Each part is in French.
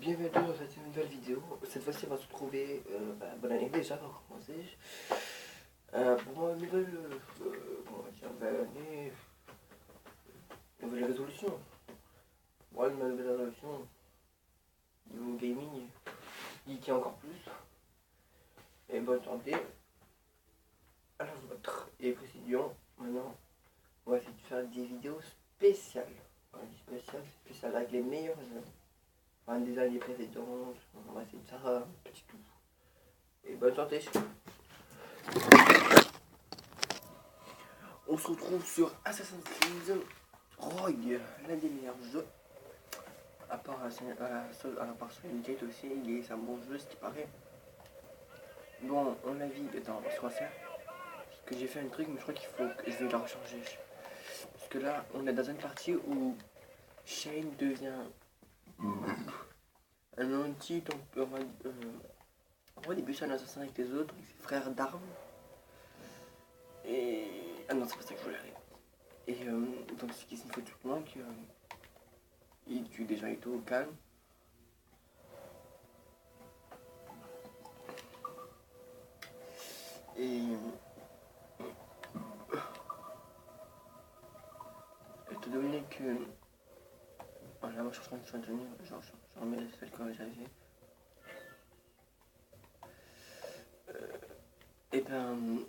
Bienvenue dans cette nouvelle vidéo. Cette fois-ci, on va se retrouver. Bonne année déjà pour commencer. Pour moi, comment dire, bonne année. Nouvelle résolution. Moi, une nouvelle résolution. Niveau gaming, geeky encore plus. Et bonne santé. À la vôtre. Et précision. Maintenant, on va essayer de faire des vidéos spéciales. Spéciales avec les meilleurs jeux. Enfin, des années précédentes, on va essayer de faire un petit tout. Et bonne santé. On se retrouve sur Assassin's Creed Rogue, l'un des meilleurs jeux. À part Solitude aussi, c'est un bon jeu, ce qui paraît. Bon, on a vu, attends, ce qu'on va faire. Parce que j'ai fait un truc, mais je crois qu'il faut que je vais la recharger. Parce que là, on est dans une partie où Shane devient un anti, donc on va au début c'est un assassin avec les autres, avec ses frères d'armes. Et... ah non, c'est pas ça que je voulais aller. Et donc ce qui signifie tout simplement qu'il tue des gens et tout au calme. Et... étant donné que... voilà, moi je suis en train de tenir, je remets celle que j'avais. Et ben...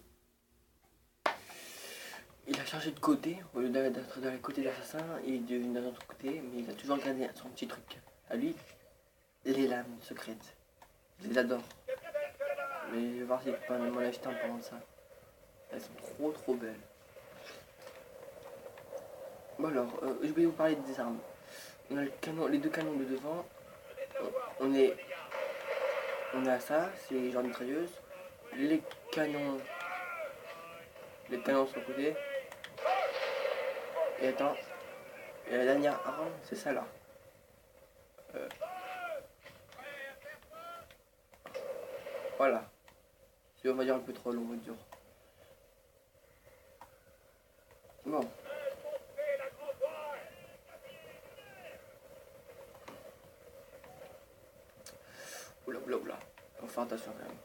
il a changé de côté, au lieu d'être dans le côté de l'assassin, il est devenu d'un autre côté, mais il a toujours gardé son petit truc. À lui, les lames secrètes. Je les adore. Mais je vais voir si je peux m'en acheter en parlant de ça. Elles sont trop belles. Bon alors, je vais vous parler des armes. On a le canon, les deux canons de devant. On a ça, c'est genre mitrailleuse. Les canons sur le côté. Et attends. Et la dernière arme, c'est ça là. Voilà. C'est on va dire un peu trop long, on va dire. Bon. Oula. Faut faire attention quand même.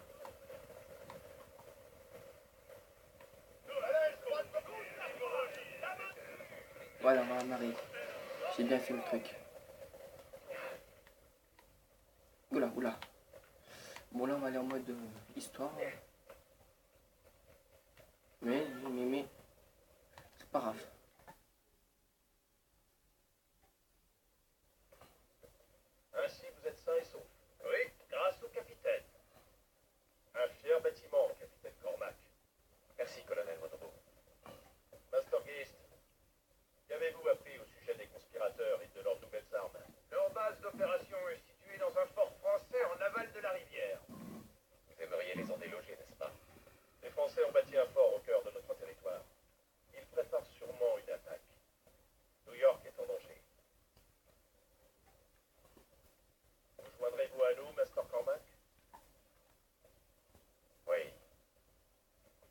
Voilà, Marie. J'ai bien fait le truc. Oula. Bon là on va aller en mode histoire. Mais, c'est pas grave. Ainsi vous êtes sain et sauf. Oui, grâce au capitaine. Un fier bâtiment, capitaine Cormac. Merci, colonel Monroe. Master Geist, qu'avez-vous appris au sujet des conspirateurs et de leurs nouvelles armes? Leur base d'opération est située dans un fort français en aval de la rivière. Vous aimeriez les en déloger, n'est-ce pas? Les Français ont bâti un fort au cœur de notre territoire. Ils préparent sûrement une attaque. New York est en danger. Vous joindrez-vous à nous, Master Cormac? Oui.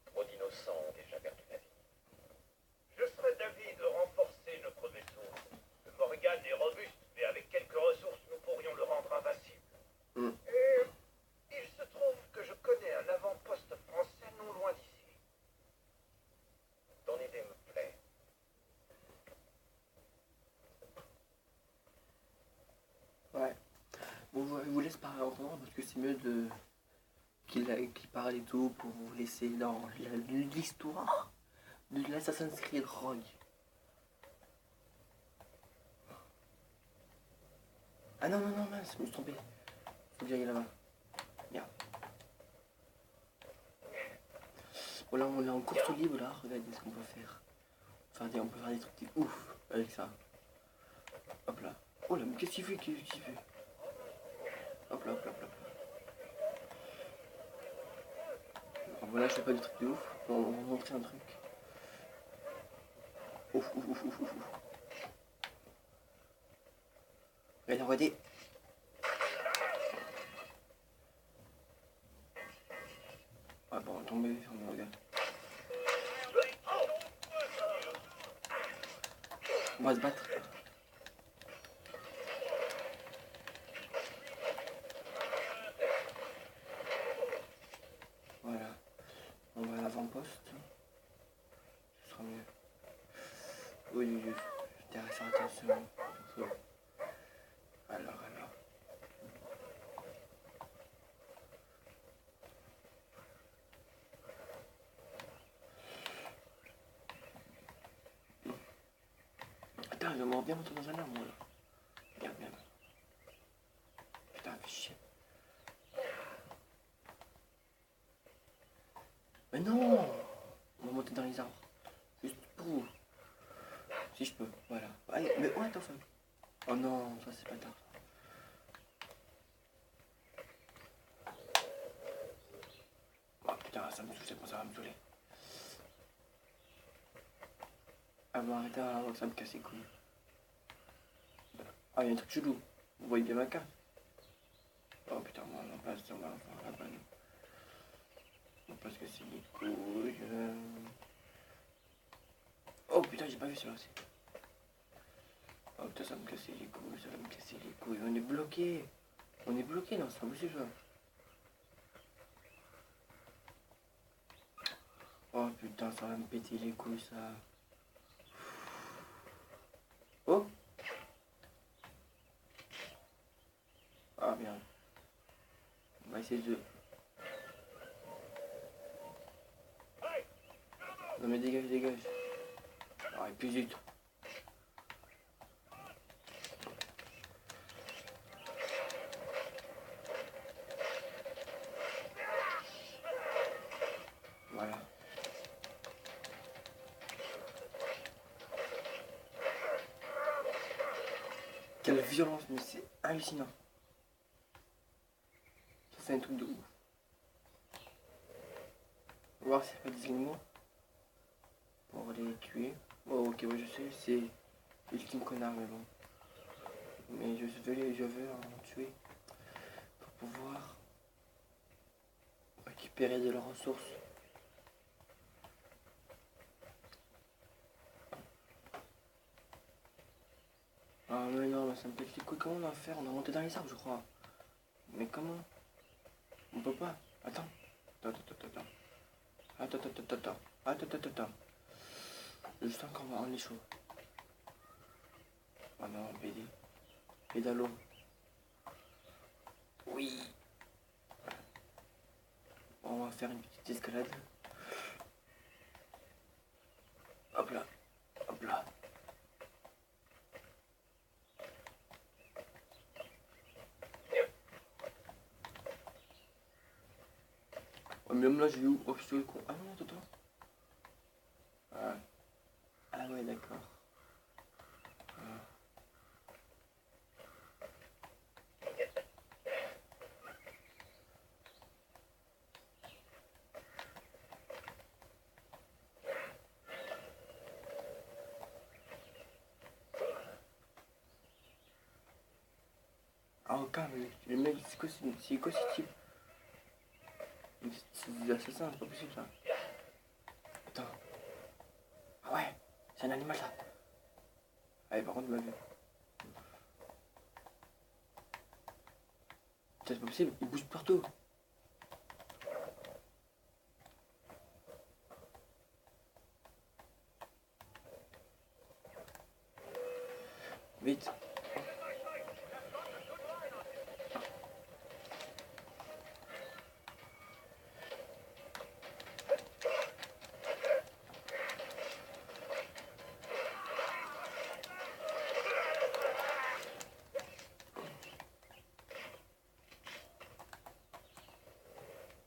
Trop d'innocents ont déjà perdu la vie. Je serais d'avis de renforcer notre vaisseau. Le Morgan est robuste, mais avec quelques ressources, nous pourrions le rendre invincible. Et il se trouve que je connais un avant-poste français non loin d'ici. Ton idée me plaît. Ouais. Bon, je vous laisse parler encore parce que c'est mieux qu'il parle et tout pour vous laisser dans l'histoire de l'Assassin's Creed Rogue. Ah non, mince, je me suis trompé. Faut que j'aille là-bas. Merde. Bon là on est en course libre là, regardez ce qu'on peut faire. Enfin, on peut faire des trucs ouf avec ça. Hop là. Oh là, mais qu'est-ce qu'il fait? Hop là. Alors voilà, je fais pas du truc de ouf. On va vous montrer un truc. Ouf. Regardez. Ah bon, on va tomber sur mon regard. On va se battre. faut je dirais faire attention. Alors. Putain, j'aimerais bien monter dans un arbre, moi, là. Regarde. Putain, fais chier. Mais non! On va monter dans les arbres. Juste pour... Si je peux, voilà. Allez, mais où est ta femme? Oh non, ça c'est pas tard. Oh putain, ça me saoule, ça va me saouler. Ah bon, arrêtez avant que ça me casse les couilles. Ah, il y a un truc chelou. Vous voyez bien ma carte? Oh putain, moi, on passe sur la fin, là-bas, nous. On passe casser les couilles. Oh putain, j'ai pas vu celui-là aussi. Oh putain, ça va me casser les couilles, ça va me casser les couilles. On est bloqué. Non, c'est pas possible ça. Oh putain, ça va me péter les couilles ça. Oh. Ah merde. On va essayer de... Non mais dégage. Ah, et plus vite. Voilà. Quelle violence, mais c'est hallucinant. Ça c'est un truc de ouf. On va voir s'il y a pas des animaux pour les tuer. Oh ok, ouais, je sais, c'est l'ultime connard, mais bon. Mais je veux en tuer pour pouvoir récupérer de leurs ressources. Ah mais non, ça me pète les couilles. Comment on va faire? On doit monter dans les arbres, je crois. Mais comment? On peut pas. Attends. Attends. Juste encore, on est chaud. Oh non, pédalo. Oui. On va faire une petite escalade. Hop là. Oh, même là, j'ai eu... Oh, je suis le con. Ah non, attends. Ah ouais, d'accord. Ah, oh, calme, le mec, c'est quoi ce type? C'est des assassins, c'est pas possible ça. Attends. Ah ouais, c'est un animal ça. Allez, par contre, il m'a vu. Putain, c'est pas possible, il bouge partout. Vite.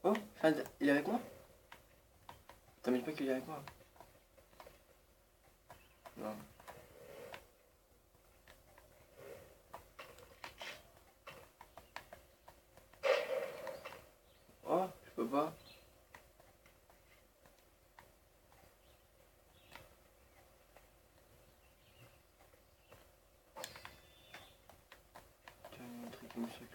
Oh, il est avec moi? T'as mis pas qu'il est avec moi? Non. Oh, je peux pas. Tiens, il y a un truc qui me saute.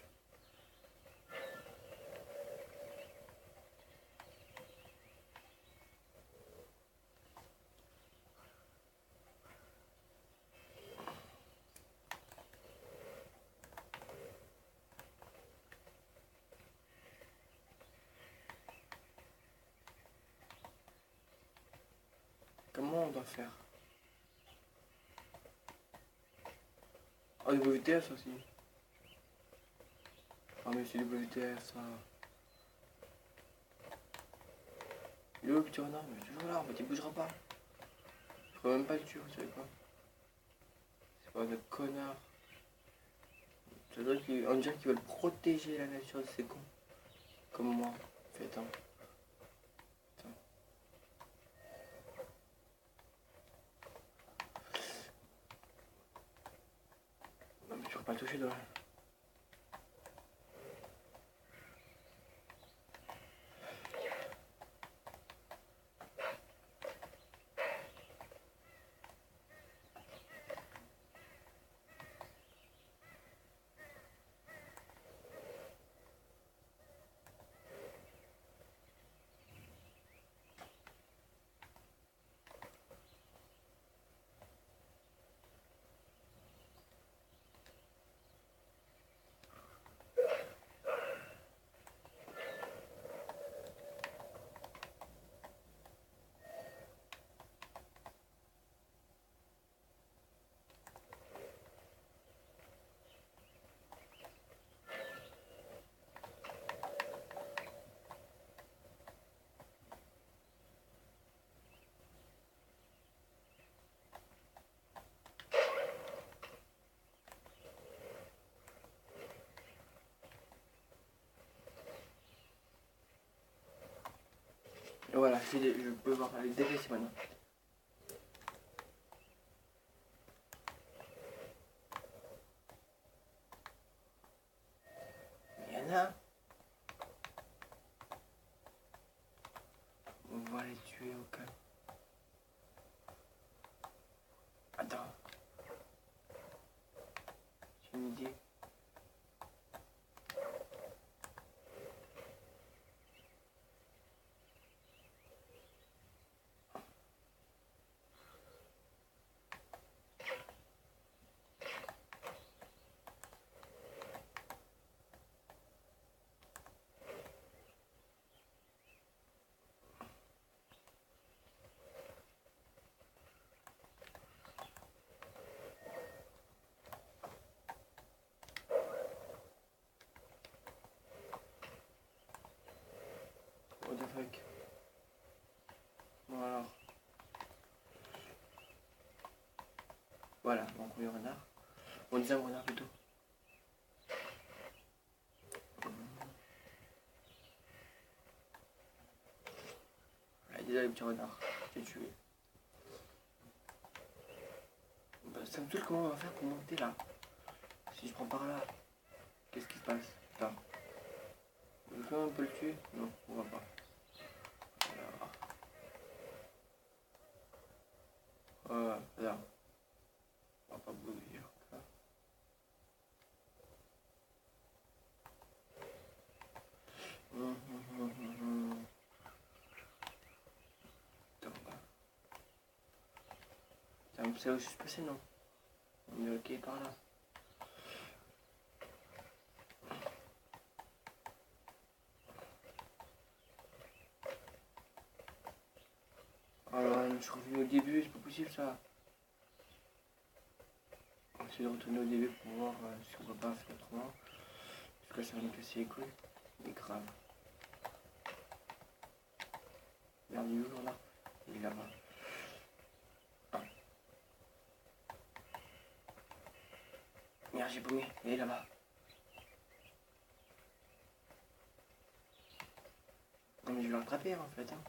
Comment on doit faire? Ah, WTF aussi. Ah, mais c'est WTF ça. Il est où le petit renard? Mais toujours là, en fait, il bougera pas. Je pourrais même pas le tuer, vous savez quoi? C'est pas de connard. On dirait qu'ils veulent protéger la nature de ces cons. Comme moi. Fais attends. Attends. Non mais tu vas pas le toucher, toi. Et voilà, je peux voir les dégraisser maintenant. Il y en a. On va les tuer au calme. Attends. J'ai une idée. What the fuck. Bon alors. Voilà, mon premier renard. Mon deuxième renard plutôt. Voilà, déjà le petit renard. J'ai tué. Bah, ça me saoule comment on va faire pour monter là. Si je prends par là, qu'est-ce qui se passe? Putain. On peut le tuer? Non, on va pas. Là. On va pas bouger. C'est où je suis passé, non? On est ok par là. Alors, je suis revenu au début, c'est pas possible ça. On va essayer de retourner au début pour voir si on peut pas faire autrement. Parce que ça va me casser les couilles. Mais grave. Merde, il est où là? Il est là-bas. Ah. Merde, j'ai paumé. Il est là-bas. Non mais je vais le rattraper en fait. Hein.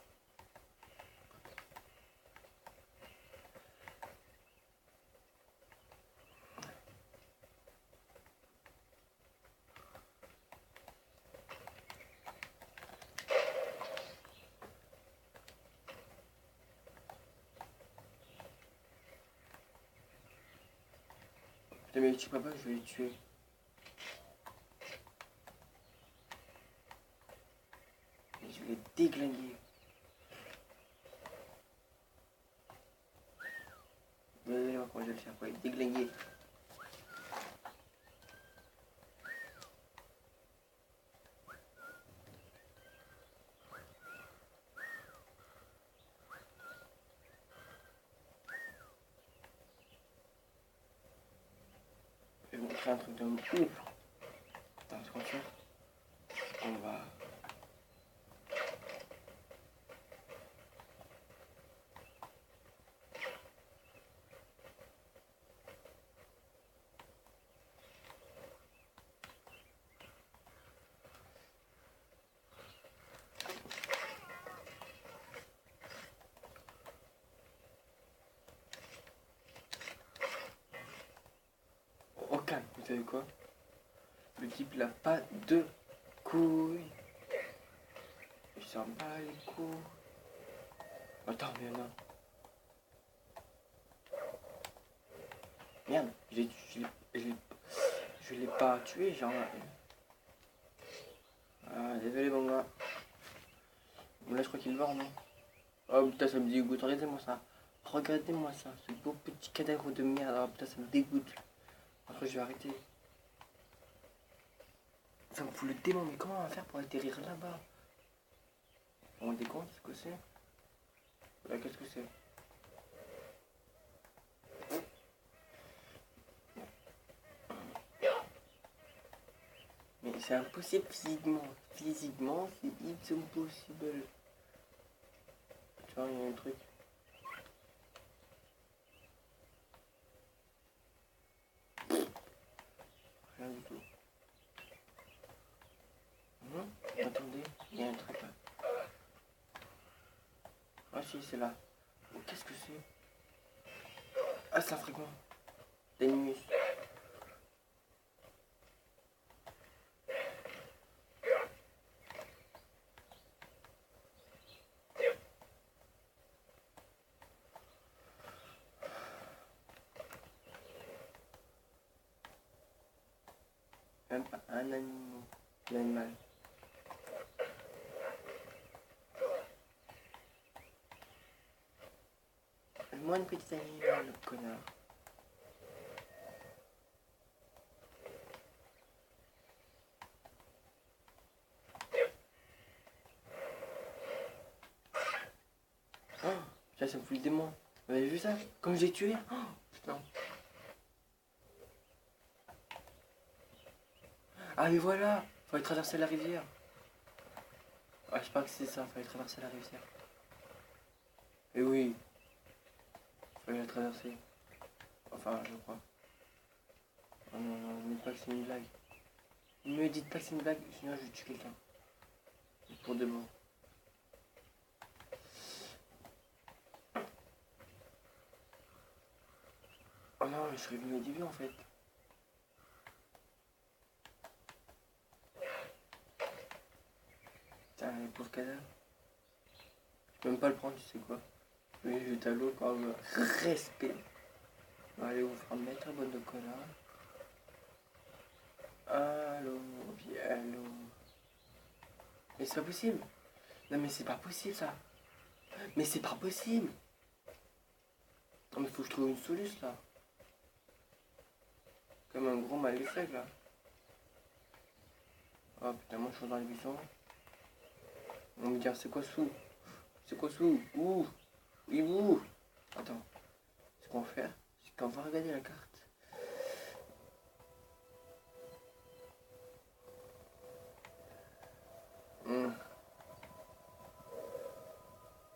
Putain mais tu peux pas, je vais les tuer. Et je vais les déglinguer. Vous allez voir comment je vais le faire pour les déglinguer. créer un truc de ouf. Attends, ce qu'on fait, on va... Au calme, vous savez quoi? Le type il a pas de couilles. Il s'en bat les couilles. Attends, mais non. Merde, je l'ai pas tué, genre. Ah, désolé mon gars. Bon, là je crois qu'il va, non? Oh putain, ça me dégoûte. Regardez-moi ça. Regardez-moi ça. Ce beau petit cadavre de merde. Oh putain, ça me dégoûte. Après, je vais arrêter. Ça me fout le démon. Mais comment on va faire pour atterrir là-bas? On décompte, qu'est-ce que c'est? Là, qu'est-ce que c'est? Mais c'est impossible physiquement. Physiquement, c'est impossible. Tu vois, il y a un truc. Rien du tout. Attendez, il y a un truc là. Ah si, c'est là. Oh, qu'est-ce que c'est? Ah, c'est un fragment. D'animus. Même pas un animal. L'animal. Moi une petite animal, le connard. Oh, ça me fout le démon. Vous avez vu ça? Comme j'ai tué? Oh, putain. Ah mais voilà, fallait traverser la rivière. Ah, je sais pas que c'est ça, fallait traverser la rivière. Et oui, fallait la traverser. Enfin, je crois. Oh non, non, ne me dites pas que c'est une blague. Ne me dites pas que c'est une blague, sinon je tue quelqu'un. Pour de bon. Oh non, mais je serais venu au début en fait. Putain, les pauvres cadavres. Je peux même pas le prendre, tu sais quoi. Je vais jeter à l'eau comme respect. Allez vous faire mettre, bonne de connard. Allô, bien allô. Mais c'est pas possible. Non mais c'est pas possible ça. Mais c'est pas possible. Non mais faut que je trouve une solution là. Comme un gros maléfique là. Oh putain, moi je suis dans les buissons. On va me dire c'est quoi sous? C'est quoi sous? Ouh? Oui ouh? Attends. Ce qu'on va faire, c'est qu'on va regarder la carte.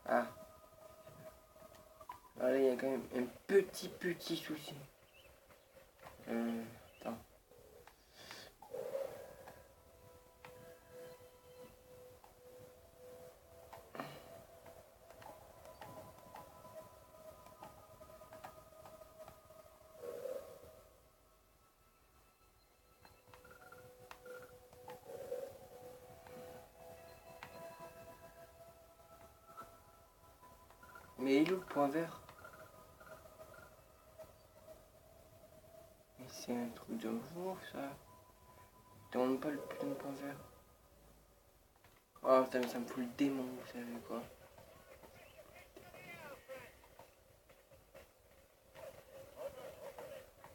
Ah. Ah là il y a quand même un petit souci. Attends. Mais il est où le point vert? Mais c'est un truc de ouf ça. Demande pas le putain de point vert. Oh putain mais ça me fout le démon, vous savez quoi.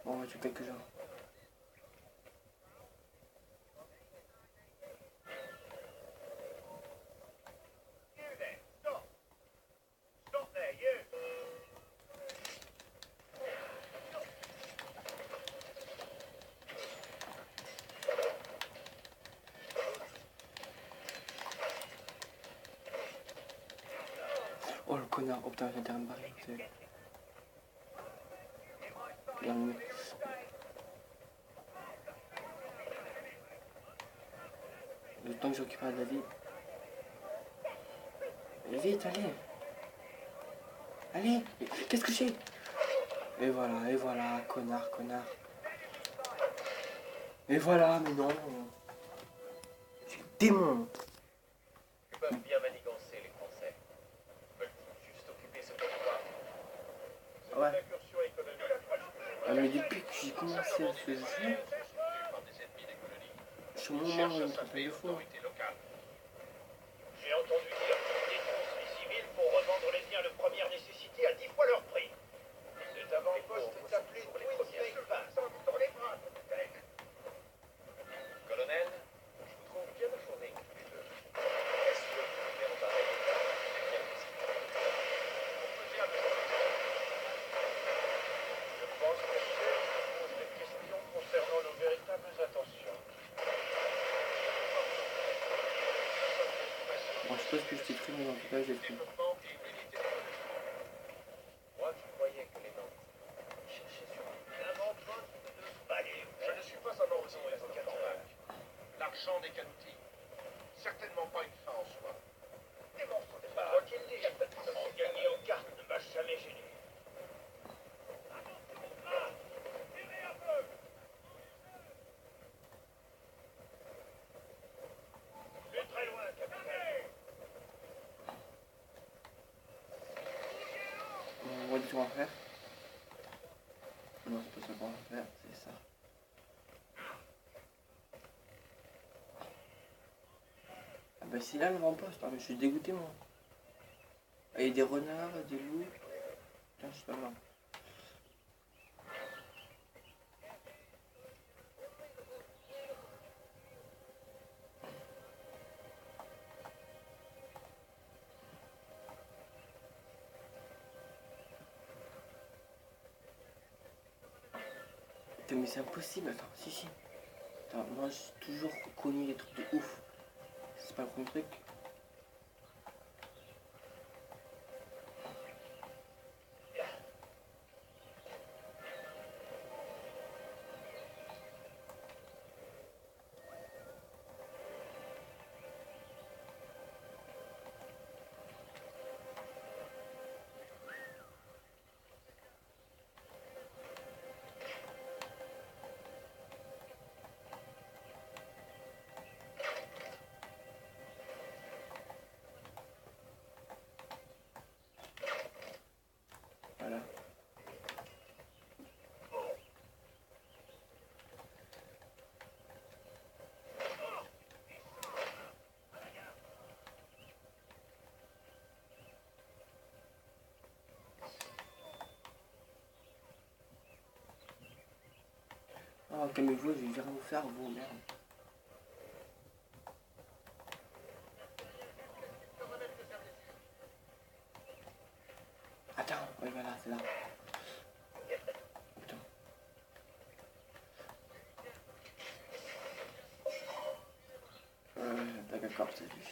Bon on va tuer quelques-uns. Oh le connard, oh putain, j'ai intérêt à me barrer. Bien, le temps que je récupère de la vie. Allez, vite, allez. Allez, qu'est-ce que j'ai? Et voilà, connard, connard. Et voilà, mais non. C'est le démon. Ils peuvent bien manigancer les Français. Veulent-ils juste occuper ce territoire? C'est une Ouais. incursion économique. Ah, mais depuis que j'ai commencé à ce jeu, Par des ennemis des colonies. je suis au moment où une trentaine de fois. J'ai entendu dire que des conflits civils pour revendre les biens de première nécessité à 10 fois leur prix. C'est avant les postes est appelé pour les premières phases. Dans les bras, colonel, je vous trouve bien acharné tous les deux. Est-ce que vous pouvez en pareil état bien possible? On peut dire que je pense que c'est pose des questions concernant nos véritables intentions. Bon, je suppose que je t'ai pris, mais en tout cas, j'ai pris. Développement et immunité des colonies. Moi, je croyais que les Nantes cherchaient sur l'avant-poste de... Allez, je ne suis pas un origine catholique. L'argent des canoutis. Certainement pas une fin en soi. Des morceaux de quoi qu'il dise, gagner aux cartes ne m'a jamais gêné. Plus très loin, capitaine. On va dire qu'on va faire. Non, c'est pas ça qu'on va faire, c'est ça. Ah bah c'est là le rempart, mais je suis dégoûté moi. Ah, il y a des renards, des loups. Putain, je suis pas mal. Putain, mais c'est impossible, attends, si. Attends, moi j'ai toujours connu des trucs de ouf. C'est pas le premier truc. Voilà. Oh, calmez-vous, je vais rien vous faire, vous, merde. Attends, ouais, voilà, c'est là. Putain. D'accord, c'est lui.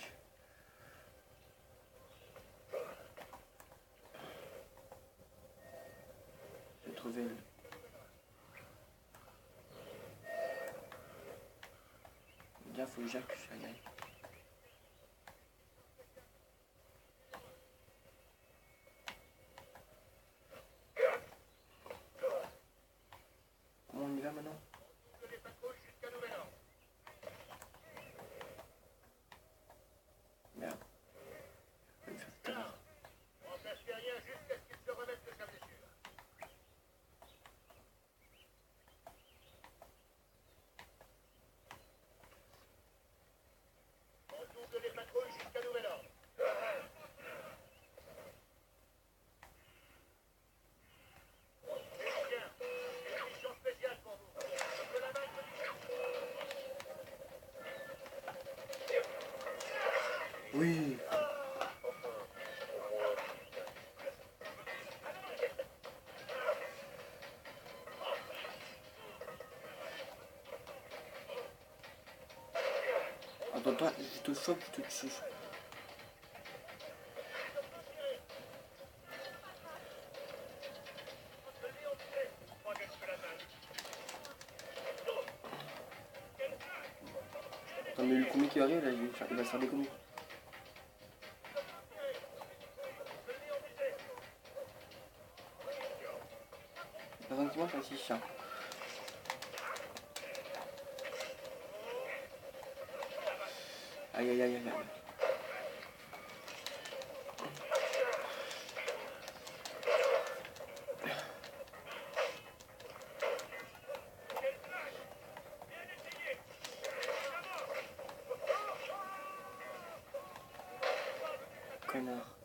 J'ai trouvé le... Bien, faut que j'aille. Comment on y va maintenant? Merde. Je vais me faire cette erreur. On s'assied rien jusqu'à ce qu'il se remette de sa blessure. On double les patrouilles jusqu'à nouvel ordre. Eh bien, une mission spéciale pour vous. Je peux la mettre. Oui. Attends, toi, je te chope, je te tue. Non mais le premier qui arrive là, il va se faire dégommer. Personne qui mange un petit chien. Aïe aïe aïe aïe aïe. Connard.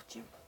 parti.